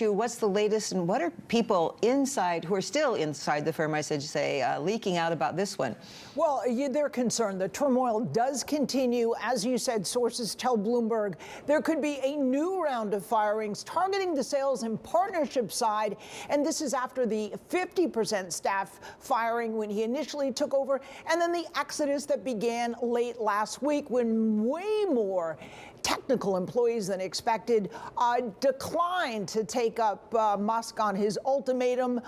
What's the latest, and what are people inside, who are still inside the firm, I should say, leaking out about this one? Well, they're concerned. The turmoil does continue. As you said, sources tell Bloomberg there could be a new round of firings targeting the sales and partnership side. And this is after the 50% staff firing when he initially took over, and then the exodus that began late last week when way more technical employees than expected declined to take up Musk on his ultimatum,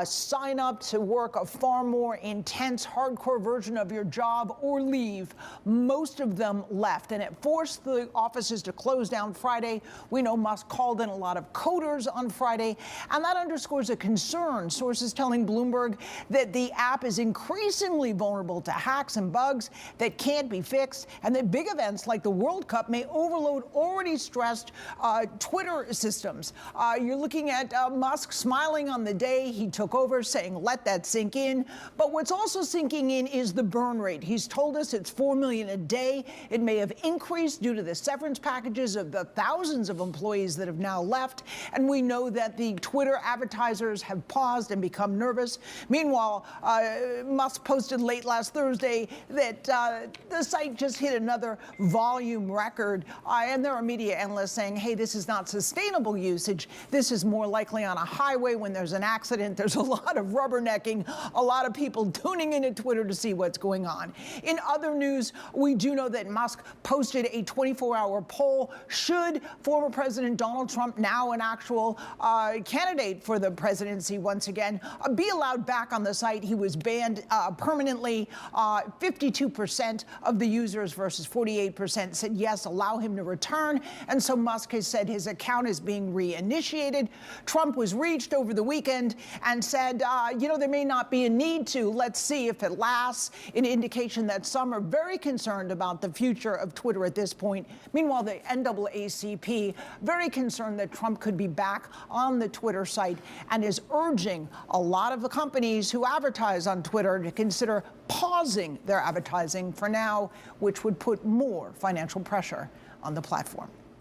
sign up to work a far more intense, hardcore version of your job or leave. Most of them left, and it forced the offices to close down Friday. We know Musk called in a lot of coders on Friday, and that underscores a concern. Sources telling Bloomberg that the app is increasingly vulnerable to hacks and bugs that can't be fixed, and that big events like the World Cup may overload already stressed Twitter systems. You're looking at Musk smiling on the day he took over, saying, let that sink in. But what's also sinking in is the burn rate. He's told us it's $4 million a day. It may have increased due to the severance packages of the thousands of employees that have now left. And we know that the Twitter advertisers have paused and become nervous. Meanwhile, Musk posted late last Thursday that the site just hit another volume record. And there are media analysts saying, hey, this is not sustainable usage. This is more likely on a highway when there's an accident. There's a lot of rubbernecking, a lot of people tuning into Twitter to see what's going on. In other news, we do know that Musk posted a 24-hour poll. Should former President Donald Trump, now an actual candidate for the presidency once again, be allowed back on the site? He was banned permanently. 52% of the users versus 48% said yes, allow him to return. And so Musk has said his account is being reinitiated. Trump was reached over the weekend and said, there may not be a need to. Let's see if it lasts. An indication that some are very concerned about the future of Twitter at this point. Meanwhile, the NAACP very concerned that Trump could be back on the Twitter site and is urging a lot of the companies who advertise on Twitter to consider pausing their advertising for now, which would put more financial pressure on the platform.